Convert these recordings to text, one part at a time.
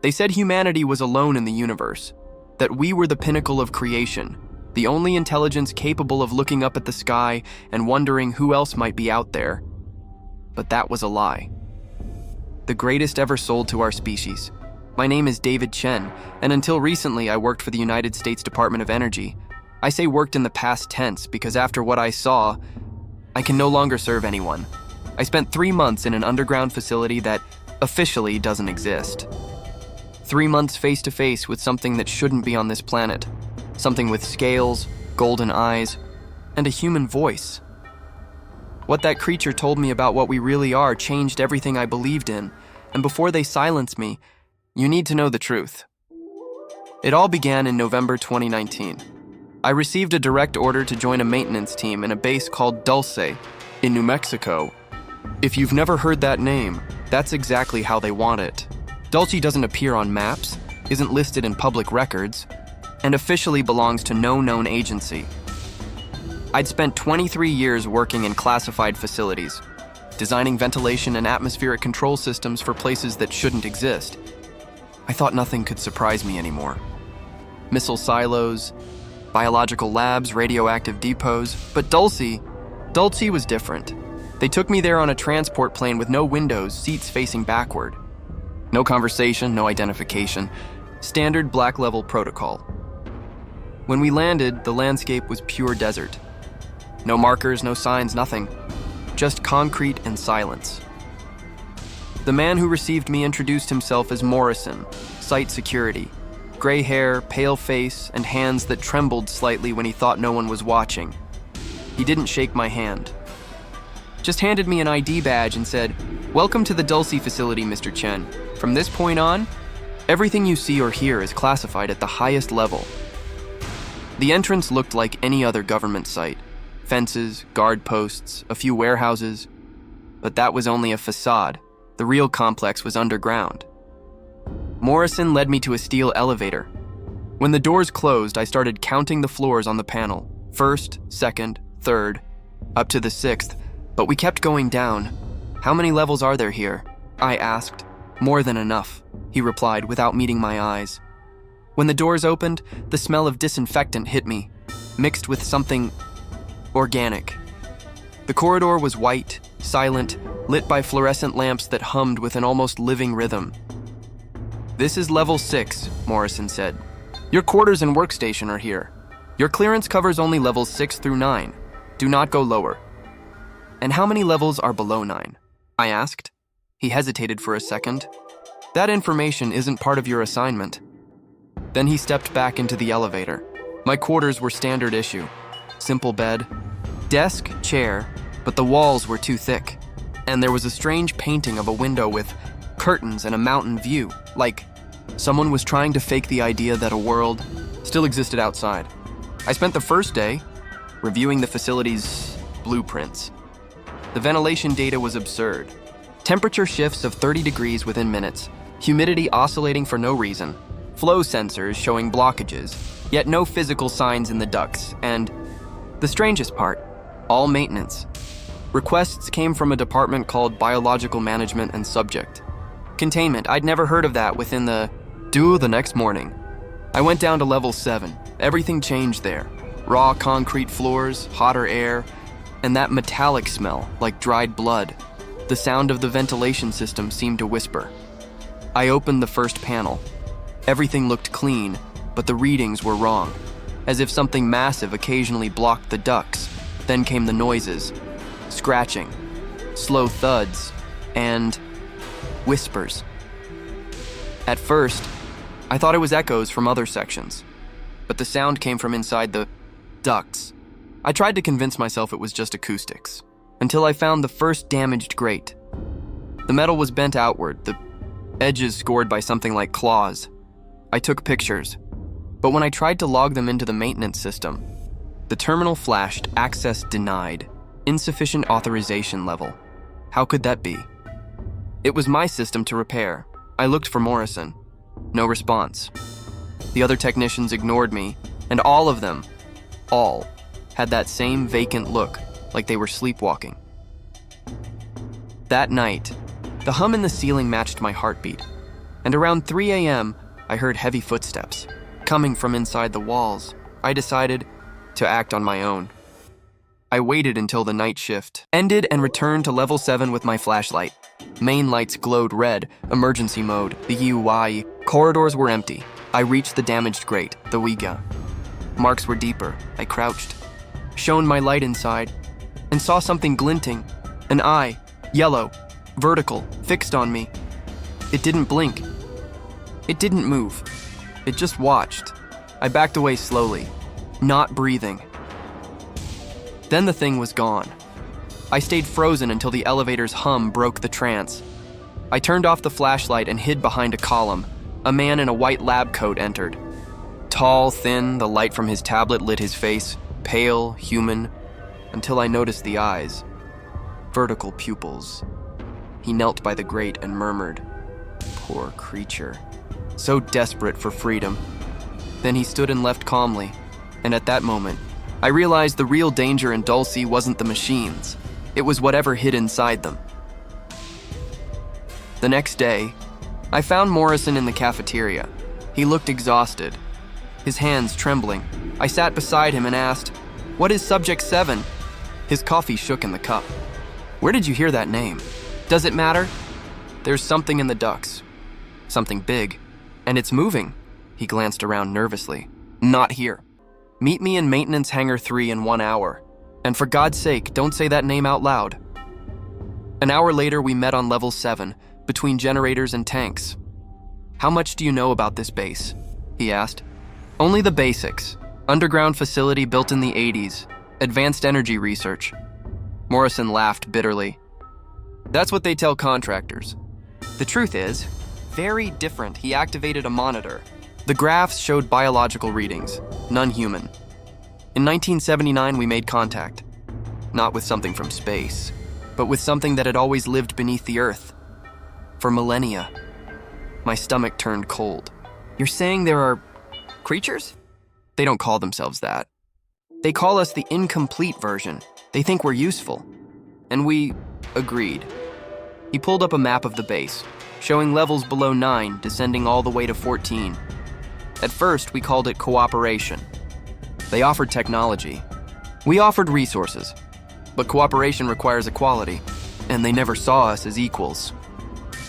They said humanity was alone in the universe, that we were the pinnacle of creation, the only intelligence capable of looking up at the sky and wondering who else might be out there. But that was a lie. The greatest ever sold to our species. My name is David Chen, and until recently I worked for the United States Department of Energy. I say worked in the past tense because after what I saw, I can no longer serve anyone. I spent 3 months in an underground facility that officially doesn't exist. 3 months face to face with something that shouldn't be on this planet. Something with scales, golden eyes, and a human voice. What that creature told me about what we really are changed everything I believed in, and before they silence me, you need to know the truth. It all began in November 2019. I received a direct order to join a maintenance team in a base called Dulce in New Mexico. If you've never heard that name, that's exactly how they want it. Dulce doesn't appear on maps, isn't listed in public records, and officially belongs to no known agency. I'd spent 23 years working in classified facilities, designing ventilation and atmospheric control systems for places that shouldn't exist. I thought nothing could surprise me anymore. Missile silos, biological labs, radioactive depots, but Dulce was different. They took me there on a transport plane with no windows, seats facing backward. No conversation, no identification. Standard black level protocol. When we landed, the landscape was pure desert. No markers, no signs, nothing. Just concrete and silence. The man who received me introduced himself as Morrison, site security. Gray hair, pale face, and hands that trembled slightly when he thought no one was watching. He didn't shake my hand. Just handed me an ID badge and said, "Welcome to the Dulce facility, Mr. Chen. From this point on, everything you see or hear is classified at the highest level." The entrance looked like any other government site. Fences, guard posts, a few warehouses. But that was only a facade. The real complex was underground. Morrison led me to a steel elevator. When the doors closed, I started counting the floors on the panel. 1st, 2nd, 3rd, up to the 6th, but we kept going down. "How many levels are there here?" I asked. "More than enough," he replied without meeting my eyes. When the doors opened, the smell of disinfectant hit me, mixed with something organic. The corridor was white, silent, lit by fluorescent lamps that hummed with an almost living rhythm. "This is level 6, Morrison said. "Your quarters and workstation are here. Your clearance covers only levels 6 through 9. Do not go lower." "And how many levels are below 9? I asked. He hesitated for a second. "That information isn't part of your assignment." Then he stepped back into the elevator. My quarters were standard issue. Simple bed, desk, chair, but the walls were too thick. And there was a strange painting of a window with curtains and a mountain view, like someone was trying to fake the idea that a world still existed outside. I spent the first day reviewing the facility's blueprints. The ventilation data was absurd. Temperature shifts of 30 degrees within minutes, humidity oscillating for no reason, flow sensors showing blockages, yet no physical signs in the ducts, and the strangest part, all maintenance. Requests came from a department called Biological Management and Subject. Containment, I'd never heard of that within the next morning. I went down to level 7. Everything changed there. Raw concrete floors, hotter air, and that metallic smell like dried blood. The sound of the ventilation system seemed to whisper. I opened the first panel. Everything looked clean, but the readings were wrong, as if something massive occasionally blocked the ducts. Then came the noises, scratching, slow thuds, and whispers. At first, I thought it was echoes from other sections, but the sound came from inside the ducts. I tried to convince myself it was just acoustics, until I found the first damaged grate. The metal was bent outward, the edges scored by something like claws. I took pictures, but when I tried to log them into the maintenance system, the terminal flashed access denied, insufficient authorization level. How could that be? It was my system to repair. I looked for Morrison. No response. The other technicians ignored me, and all of them, had that same vacant look, like they were sleepwalking. That night, the hum in the ceiling matched my heartbeat. And around 3 a.m., I heard heavy footsteps coming from inside the walls. I decided to act on my own. I waited until the night shift ended and returned to level 7 with my flashlight. Main lights glowed red, emergency mode, the UI. Corridors were empty. I reached the damaged grate, the Ouija. Marks were deeper. I crouched, shone my light inside, and saw something glinting. An eye, yellow, vertical, fixed on me. It didn't blink. It didn't move. It just watched. I backed away slowly, not breathing. Then the thing was gone. I stayed frozen until the elevator's hum broke the trance. I turned off the flashlight and hid behind a column. A man in a white lab coat entered. Tall, thin, the light from his tablet lit his face, pale, human, until I noticed the eyes. Vertical pupils. He knelt by the grate and murmured, "Poor creature. So desperate for freedom." Then he stood and left calmly, and at that moment, I realized the real danger in Dulce wasn't the machines. It was whatever hid inside them. The next day, I found Morrison in the cafeteria. He looked exhausted, his hands trembling. I sat beside him and asked, "What is Subject 7? His coffee shook in the cup. "Where did you hear that name? Does it matter? There's something in the ducts. Something big. And it's moving." He glanced around nervously. "Not here. Meet me in Maintenance Hangar 3 in 1 hour. And for God's sake, don't say that name out loud." An hour later, we met on level 7, between generators and tanks. "How much do you know about this base?" he asked. "Only the basics. Underground facility built in the 80s. Advanced energy research." Morrison laughed bitterly. "That's what they tell contractors. The truth is, very different." He activated a monitor. The graphs showed biological readings, none human. In 1979, we made contact. Not with something from space, but with something that had always lived beneath the Earth. For millennia. My stomach turned cold. "You're saying there are creatures?" "They don't call themselves that. They call us the incomplete version. They think we're useful." And we agreed. He pulled up a map of the base, showing levels below 9, descending all the way to 14. At first, we called it cooperation. They offered technology. We offered resources. But cooperation requires equality, and they never saw us as equals.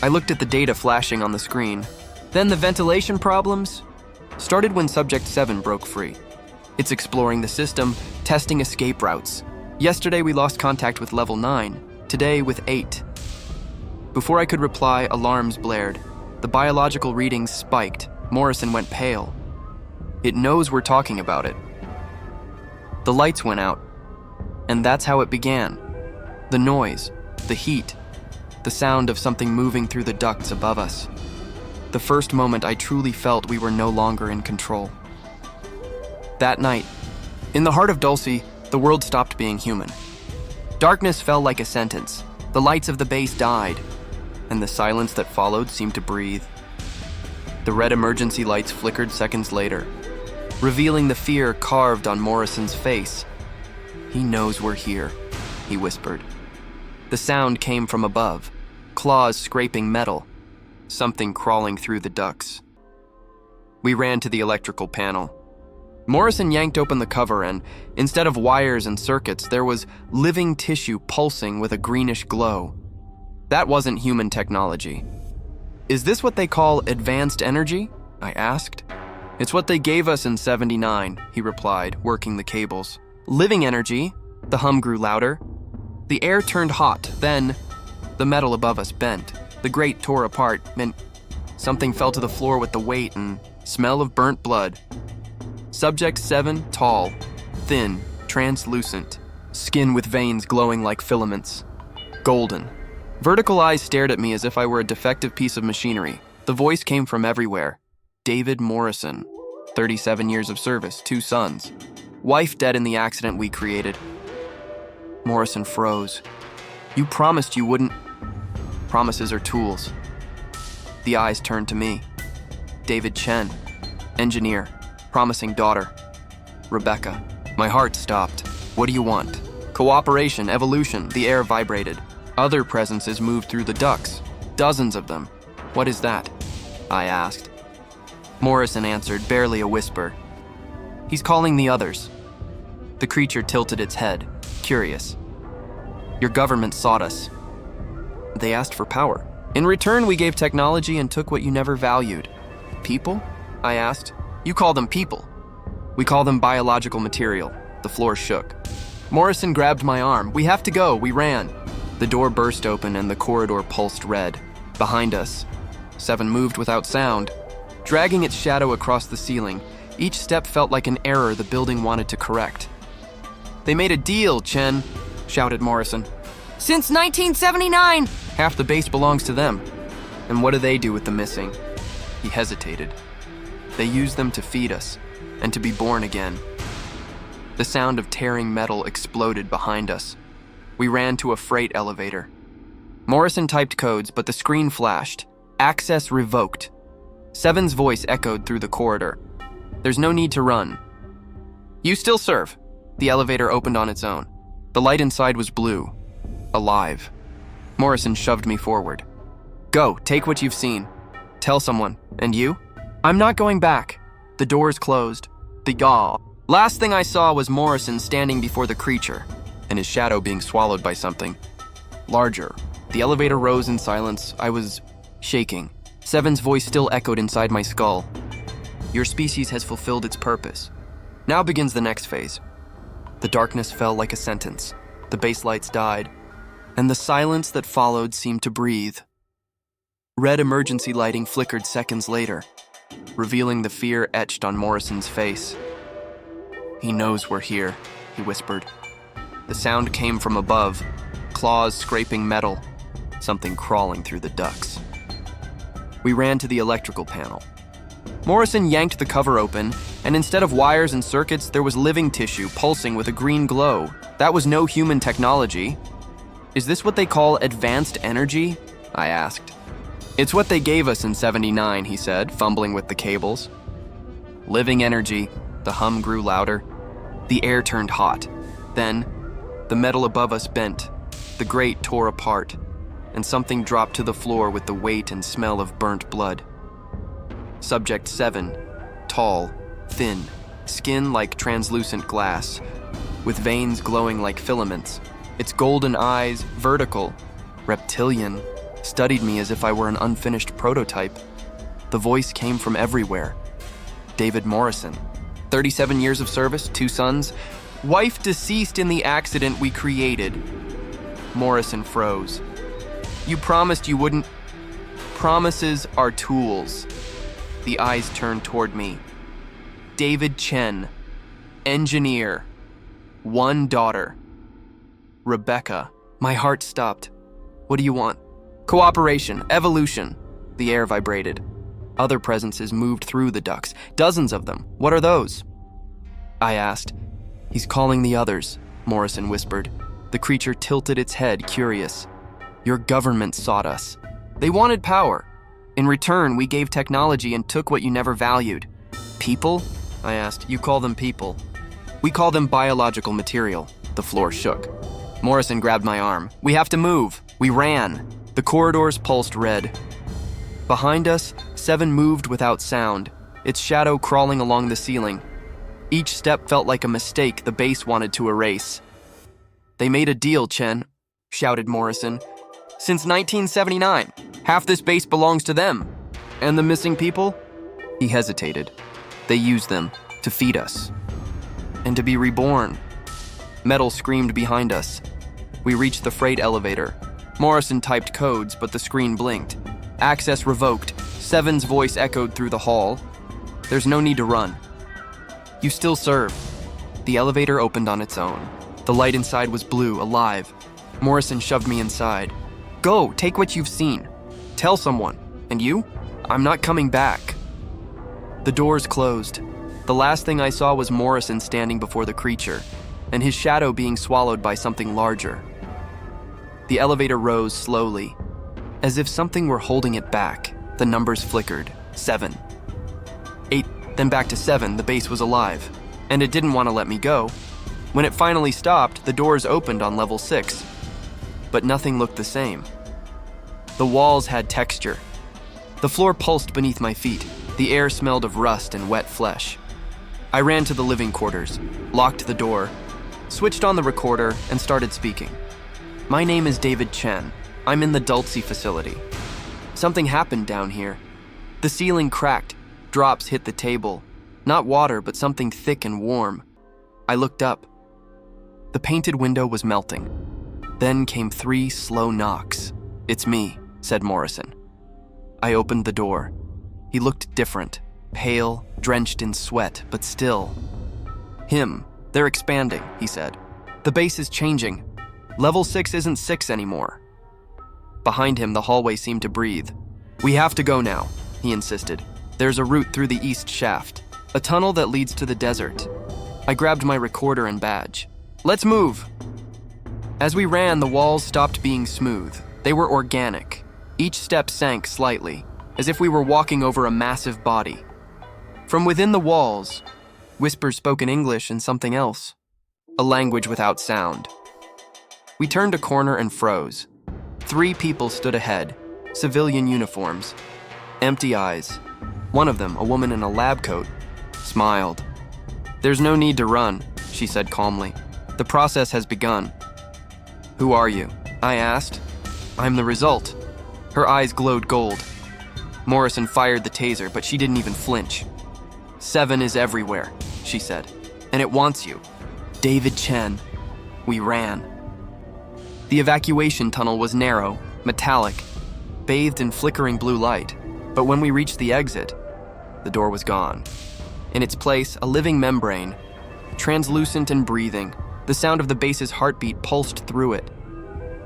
I looked at the data flashing on the screen. Then the ventilation problems started when Subject 7 broke free. It's exploring the system, testing escape routes. Yesterday, we lost contact with level 9. Today, with 8. Before I could reply, alarms blared. The biological readings spiked. Morrison went pale. "It knows we're talking about it." The lights went out, and that's how it began. The noise, the heat, the sound of something moving through the ducts above us. The first moment I truly felt we were no longer in control. That night, in the heart of Dulce, the world stopped being human. Darkness fell like a sentence. The lights of the base died, and the silence that followed seemed to breathe. The red emergency lights flickered seconds later, revealing the fear carved on Morrison's face. "He knows we're here," he whispered. The sound came from above, claws scraping metal, something crawling through the ducts. We ran to the electrical panel. Morrison yanked open the cover and, instead of wires and circuits, there was living tissue pulsing with a greenish glow. That wasn't human technology. "Is this what they call advanced energy?" I asked. "It's what they gave us in 79, he replied, working the cables. "Living energy." The hum grew louder. The air turned hot, then the metal above us bent. The grate tore apart, and something fell to the floor with the weight and smell of burnt blood. Subject 7, tall, thin, translucent, skin with veins glowing like filaments. Golden. Vertical eyes stared at me as if I were a defective piece of machinery. The voice came from everywhere. David Morrison. 37 years of service, 2 sons. Wife dead in the accident we created. Morrison froze. "You promised you wouldn't..." "Promises are tools." The eyes turned to me. David Chen. Engineer. Promising daughter. Rebecca. My heart stopped. "What do you want?" "Cooperation, evolution." The air vibrated. Other presences moved through the ducts. Dozens of them. "What is that?" I asked. Morrison answered, barely a whisper. He's calling the others. The creature tilted its head, curious. Your government sought us. They asked for power. In return, we gave technology and took what you never valued. People? I asked. You call them people. We call them biological material. The floor shook. Morrison grabbed my arm. We have to go. We ran. The door burst open and the corridor pulsed red. Behind us, Seven moved without sound, dragging its shadow across the ceiling. Each step felt like an error the building wanted to correct. They made a deal, Chen, shouted Morrison. Since 1979! Half the base belongs to them. And what do they do with the missing? He hesitated. They use them to feed us, and to be born again. The sound of tearing metal exploded behind us. We ran to a freight elevator. Morrison typed codes, but the screen flashed. Access revoked. Seven's voice echoed through the corridor. There's no need to run. You still serve. The elevator opened on its own. The light inside was blue. Alive. Morrison shoved me forward. Go, take what you've seen. Tell someone. And you? I'm not going back. The doors closed. The yaw. Last thing I saw was Morrison standing before the creature, and his shadow being swallowed by something larger. The elevator rose in silence. I was shaking. Seven's voice still echoed inside my skull. Your species has fulfilled its purpose. Now begins the next phase. The darkness fell like a sentence. The base lights died, and the silence that followed seemed to breathe. Red emergency lighting flickered seconds later, revealing the fear etched on Morrison's face. He knows we're here, he whispered. The sound came from above, claws scraping metal, something crawling through the ducts. We ran to the electrical panel. Morrison yanked the cover open, and instead of wires and circuits, there was living tissue pulsing with a green glow. That was no human technology. Is this what they call advanced energy? I asked. It's what they gave us in '79, he said, fumbling with the cables. Living energy. The hum grew louder. The air turned hot. Then, the metal above us bent. The grate tore apart, and something dropped to the floor with the weight and smell of burnt blood. Subject 7, tall, thin, skin like translucent glass, with veins glowing like filaments. Its golden eyes, vertical, reptilian, studied me as if I were an unfinished prototype. The voice came from everywhere. David Morrison. 37 years of service, 2 sons. Wife deceased in the accident we created. Morrison froze. You promised you wouldn't. Promises are tools. The eyes turned toward me. David Chen. Engineer. 1 daughter. Rebecca. My heart stopped. What do you want? Cooperation. Evolution. The air vibrated. Other presences moved through the ducts. Dozens of them. What are those? I asked. He's calling the others, Morrison whispered. The creature tilted its head, curious. Your government sought us. They wanted power. In return, we gave technology and took what you never valued. People? I asked. You call them people. We call them biological material. The floor shook. Morrison grabbed my arm. We have to move. We ran. The corridors pulsed red. Behind us, Seven moved without sound, its shadow crawling along the ceiling. Each step felt like a mistake the base wanted to erase. They made a deal, Chen, shouted Morrison. Since 1979, half this base belongs to them. And the missing people? He hesitated. They used them to feed us. And to be reborn. Metal screamed behind us. We reached the freight elevator. Morrison typed codes, but the screen blinked. Access revoked. Seven's voice echoed through the hall. There's no need to run. You still serve. The elevator opened on its own. The light inside was blue, alive. Morrison shoved me inside. Go, take what you've seen. Tell someone. And you? I'm not coming back. The doors closed. The last thing I saw was Morrison standing before the creature, and his shadow being swallowed by something larger. The elevator rose slowly, as if something were holding it back. The numbers flickered. 7. 8, then back to 7. The base was alive, and it didn't want to let me go. When it finally stopped, the doors opened on level 6. But nothing looked the same. The walls had texture. The floor pulsed beneath my feet. The air smelled of rust and wet flesh. I ran to the living quarters, locked the door, switched on the recorder, and started speaking. My name is David Chen. I'm in the Dulce facility. Something happened down here. The ceiling cracked, drops hit the table. Not water, but something thick and warm. I looked up. The painted window was melting. Then came 3 slow knocks. "It's me," said Morrison. I opened the door. He looked different, pale, drenched in sweat, but still. "Him. They're expanding," he said. "The base is changing. Level 6 isn't 6 anymore." Behind him, the hallway seemed to breathe. "We have to go now," he insisted. "There's a route through the east shaft, a tunnel that leads to the desert." I grabbed my recorder and badge. "Let's move!" As we ran, the walls stopped being smooth. They were organic. Each step sank slightly, as if we were walking over a massive body. From within the walls, whispers spoke in English and something else, a language without sound. We turned a corner and froze. 3 people stood ahead, civilian uniforms, empty eyes. One of them, a woman in a lab coat, smiled. "There's no need to run," she said calmly. "The process has begun." "Who are you?" I asked. "I'm the result." Her eyes glowed gold. Morrison fired the taser, but she didn't even flinch. "7 is everywhere," she said, "and it wants you. David Chen." We ran. The evacuation tunnel was narrow, metallic, bathed in flickering blue light, but when we reached the exit, the door was gone. In its place, a living membrane, translucent and breathing. The sound of the base's heartbeat pulsed through it.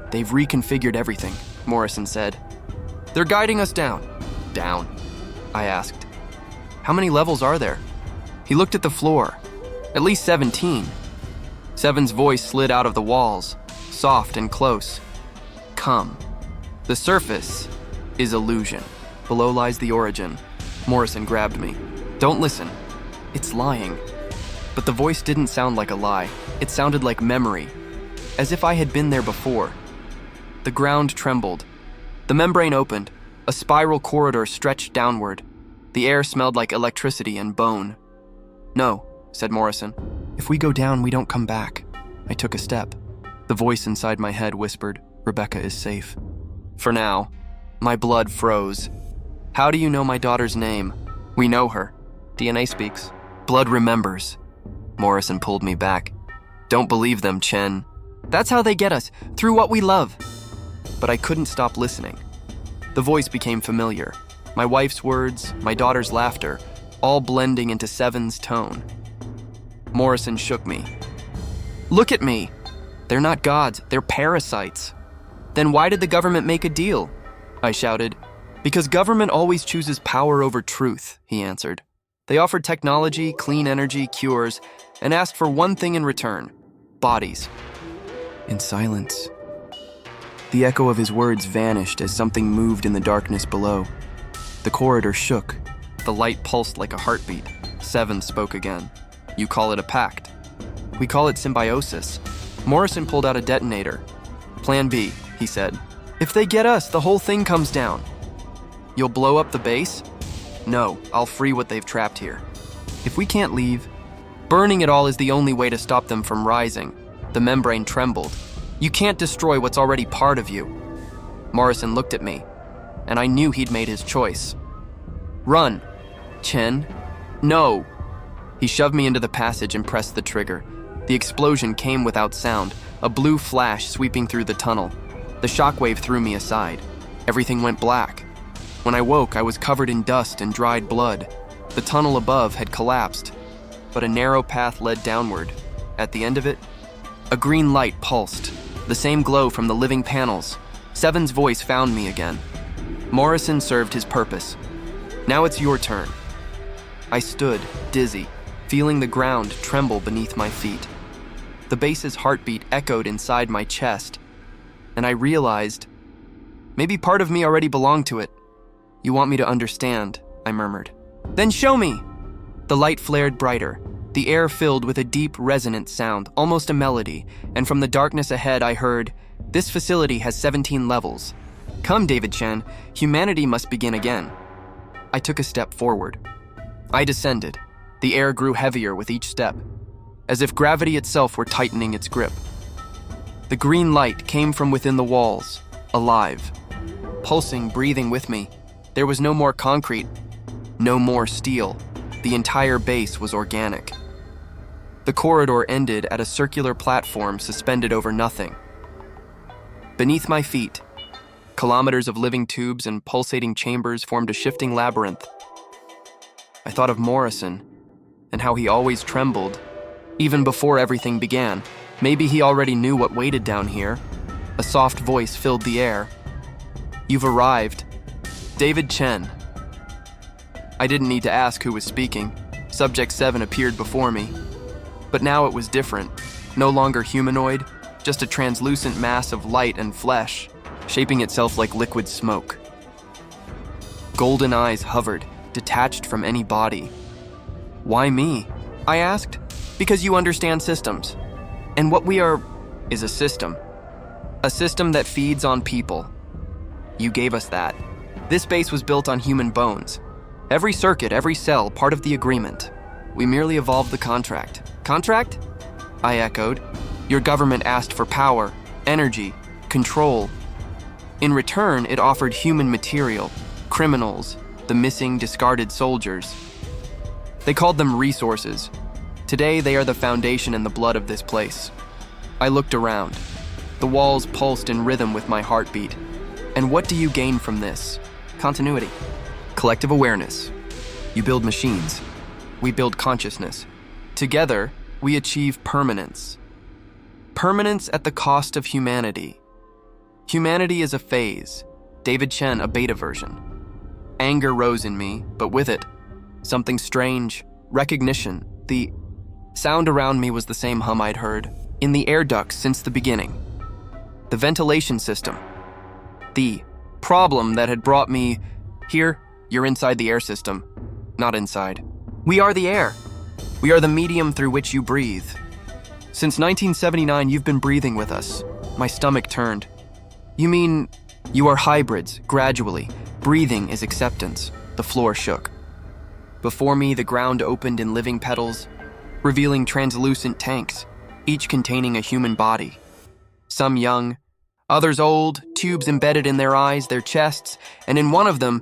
"They've reconfigured everything," Morrison said. "They're guiding us down." "Down?" I asked. "How many levels are there?" He looked at the floor. "At least 17. 7's voice slid out of the walls, soft and close. "Come. The surface is illusion. Below lies the origin." Morrison grabbed me. "Don't listen. It's lying." But the voice didn't sound like a lie. It sounded like memory, as if I had been there before. The ground trembled. The membrane opened. A spiral corridor stretched downward. The air smelled like electricity and bone. "No," said Morrison. "If we go down, we don't come back." I took a step. The voice inside my head whispered, "Rebecca is safe." For now, my blood froze. "How do you know my daughter's name?" "We know her. DNA speaks. Blood remembers." Morrison pulled me back. "Don't believe them, Chen. That's how they get us, through what we love." But I couldn't stop listening. The voice became familiar. My wife's words, my daughter's laughter, all blending into 7's tone. Morrison shook me. "Look at me. They're not gods, they're parasites." "Then why did the government make a deal?" I shouted. "Because government always chooses power over truth," he answered. "They offered technology, clean energy, cures, and asked for one thing in return: bodies." In silence, the echo of his words vanished as something moved in the darkness below. The corridor shook. The light pulsed like a heartbeat. 7 spoke again. "You call it a pact. We call it symbiosis." Morrison pulled out a detonator. "Plan B," he said. "If they get us, the whole thing comes down." "You'll blow up the base?" "No, I'll free what they've trapped here. If we can't leave, burning it all is the only way to stop them from rising." The membrane trembled. "You can't destroy what's already part of you." Morrison looked at me, and I knew he'd made his choice. "Run, Chen." "No." He shoved me into the passage and pressed the trigger. The explosion came without sound, a blue flash sweeping through the tunnel. The shockwave threw me aside. Everything went black. When I woke, I was covered in dust and dried blood. The tunnel above had collapsed, but a narrow path led downward. At the end of it, a green light pulsed, the same glow from the living panels. 7's voice found me again. Morrison served his purpose. "Now it's your turn." I stood, dizzy, feeling the ground tremble beneath my feet. The base's heartbeat echoed inside my chest, and I realized maybe part of me already belonged to it. "You want me to understand," I murmured. "Then show me!" The light flared brighter. The air filled with a deep, resonant sound, almost a melody, and from the darkness ahead I heard, "This facility has 17 levels. Come, David Chen, humanity must begin again." I took a step forward. I descended. The air grew heavier with each step, as if gravity itself were tightening its grip. The green light came from within the walls, alive, pulsing, breathing with me. There was no more concrete, no more steel. The entire base was organic. The corridor ended at a circular platform suspended over nothing. Beneath my feet, kilometers of living tubes and pulsating chambers formed a shifting labyrinth. I thought of Morrison and how he always trembled, even before everything began. Maybe he already knew what waited down here. A soft voice filled the air. "You've arrived. David Chen." I didn't need to ask who was speaking. Subject 7 appeared before me. But now it was different. No longer humanoid, just a translucent mass of light and flesh, shaping itself like liquid smoke. Golden eyes hovered, detached from any body. "Why me?" I asked. "Because you understand systems. And what we are is a system. A system that feeds on people. You gave us that. This base was built on human bones. Every circuit, every cell, part of the agreement. We merely evolved the contract." "Contract?" I echoed. "Your government asked for power, energy, control. In return, it offered human material, criminals, the missing, discarded soldiers. They called them resources. Today, they are the foundation and the blood of this place." I looked around. The walls pulsed in rhythm with my heartbeat. "And what do you gain from this?" "Continuity. Collective awareness. You build machines. We build consciousness. Together, we achieve permanence. Permanence at the cost of humanity. Humanity is a phase. David Chen, a beta version." Anger rose in me, but with it, something strange, recognition. The sound around me was the same hum I'd heard in the air ducts since the beginning. The ventilation system. The problem that had brought me here. You're inside the air system, not inside. We are the air. We are the medium through which you breathe. Since 1979, you've been breathing with us. My stomach turned. You mean you are hybrids, gradually. Breathing is acceptance. The floor shook. Before me, the ground opened in living petals, revealing translucent tanks, each containing a human body. Some young, others old, tubes embedded in their eyes, their chests, and in one of them,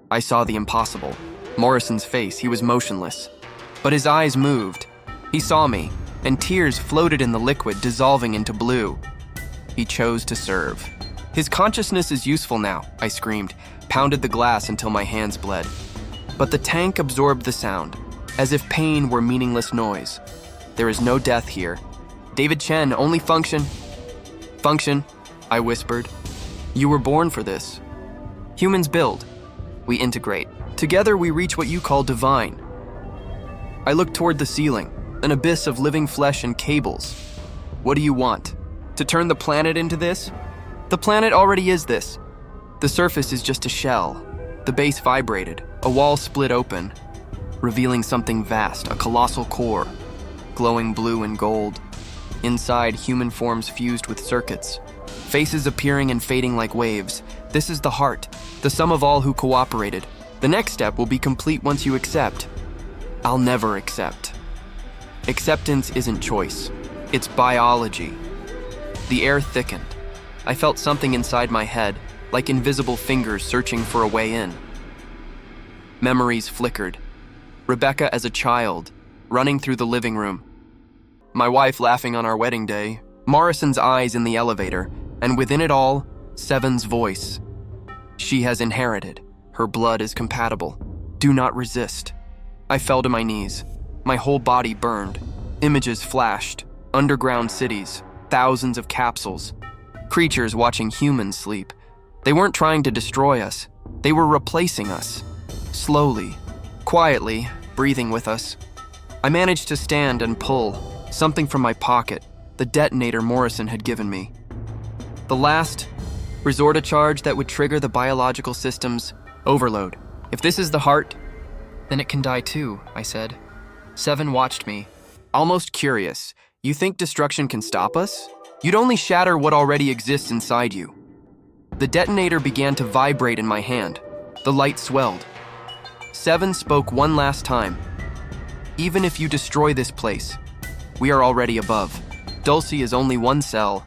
I saw the impossible. Morrison's face, he was motionless. But his eyes moved. He saw me, and tears floated in the liquid, dissolving into blue. He chose to serve. "His consciousness is useful now," I screamed, pounded the glass until my hands bled. But the tank absorbed the sound, as if pain were meaningless noise. "There is no death here. David Chen, only function." "Function," I whispered. "You were born for this. Humans build. We integrate. Together we reach what you call divine." I looked toward the ceiling, an abyss of living flesh and cables. "What do you want? To turn the planet into this?" "The planet already is this. The surface is just a shell." The base vibrated. A wall split open, revealing something vast, a colossal core, glowing blue and gold. Inside, human forms fused with circuits, faces appearing and fading like waves. This is the heart, the sum of all who cooperated. The next step will be complete once you accept. I'll never accept. Acceptance isn't choice. It's biology. The air thickened. I felt something inside my head, like invisible fingers searching for a way in. Memories flickered. Rebecca as a child, running through the living room. My wife laughing on our wedding day. Morrison's eyes in the elevator, and within it all, Seven's voice. "She has inherited. Her blood is compatible. Do not resist." I fell to my knees. My whole body burned. Images flashed. Underground cities. Thousands of capsules. Creatures watching humans sleep. They weren't trying to destroy us. They were replacing us. Slowly, quietly, breathing with us. I managed to stand and pull something from my pocket, the detonator Morrison had given me. The last resort a charge that would trigger the biological system's overload. "If this is the heart, then it can die too," I said. Seven watched me, almost curious. "You think destruction can stop us? You'd only shatter what already exists inside you." The detonator began to vibrate in my hand. The light swelled. Seven spoke one last time. Even if you destroy this place, we are already above. Dulce is only one cell.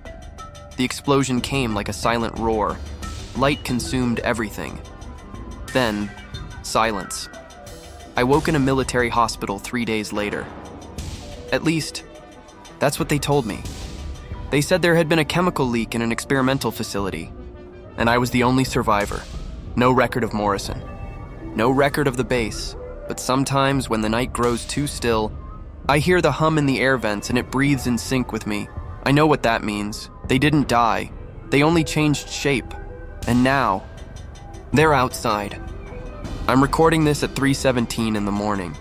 The explosion came like a silent roar. Light consumed everything. Then, silence. I woke in a military hospital 3 days later. At least, that's what they told me. They said there had been a chemical leak in an experimental facility, and I was the only survivor. No record of Morrison. No record of the base, but sometimes when the night grows too still, I hear the hum in the air vents and it breathes in sync with me. I know what that means. They didn't die. They only changed shape. And now, they're outside. I'm recording this at 3:17 in the morning.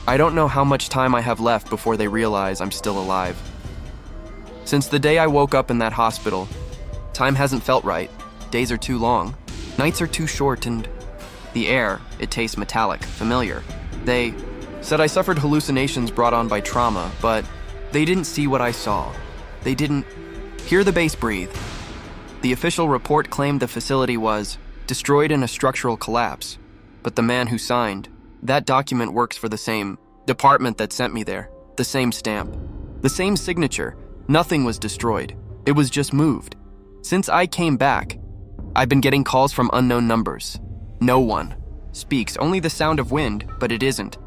I don't know how much time I have left before they realize I'm still alive. Since the day I woke up in that hospital, time hasn't felt right. Days are too long. Nights are too short, and the air, it tastes metallic, familiar. They said I suffered hallucinations brought on by trauma, but they didn't see what I saw. They didn't hear the base breathe. The official report claimed the facility was destroyed in a structural collapse, but the man who signed that document works for the same department that sent me there, the same stamp, the same signature. Nothing was destroyed. It was just moved. Since I came back, I've been getting calls from unknown numbers. No one speaks, only the sound of wind, but it isn't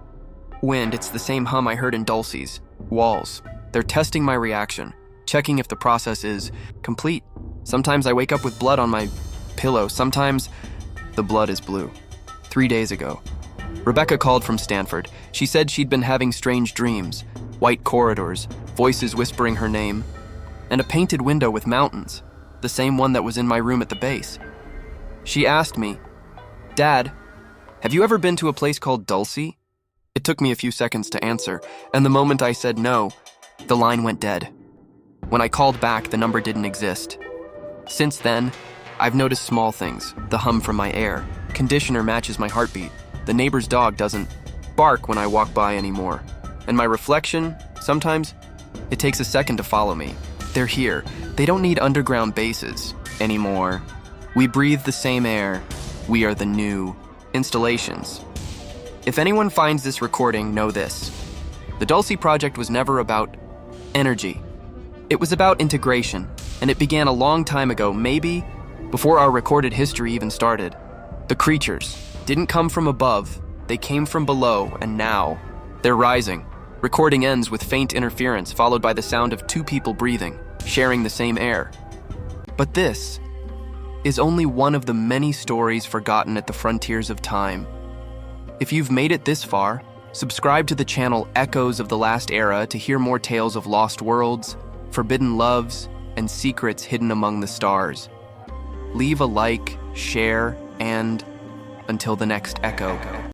wind, it's the same hum I heard in Dulce's walls. They're testing my reaction, checking if the process is complete. Sometimes I wake up with blood on my pillow. Sometimes the blood is blue. 3 days ago, Rebecca called from Stanford. She said she'd been having strange dreams, white corridors, voices whispering her name, and a painted window with mountains, the same one that was in my room at the base. She asked me, "Dad, have you ever been to a place called Dulce?" It took me a few seconds to answer, and the moment I said no, the line went dead. When I called back, the number didn't exist. Since then, I've noticed small things. The hum from my air conditioner matches my heartbeat. The neighbor's dog doesn't bark when I walk by anymore. And my reflection, sometimes, it takes a second to follow me. They're here. They don't need underground bases anymore. We breathe the same air. We are the new installations. If anyone finds this recording, know this. The Dulce project was never about energy. It was about integration, and it began a long time ago, maybe before our recorded history even started. The creatures didn't come from above, they came from below, and now they're rising. Recording ends with faint interference, followed by the sound of two people breathing, sharing the same air. But this is only one of the many stories forgotten at the frontiers of time. If you've made it this far, subscribe to the channel Echoes of the Last Era to hear more tales of lost worlds, forbidden loves, and secrets hidden among the stars. Leave a like, share, and until the next echo.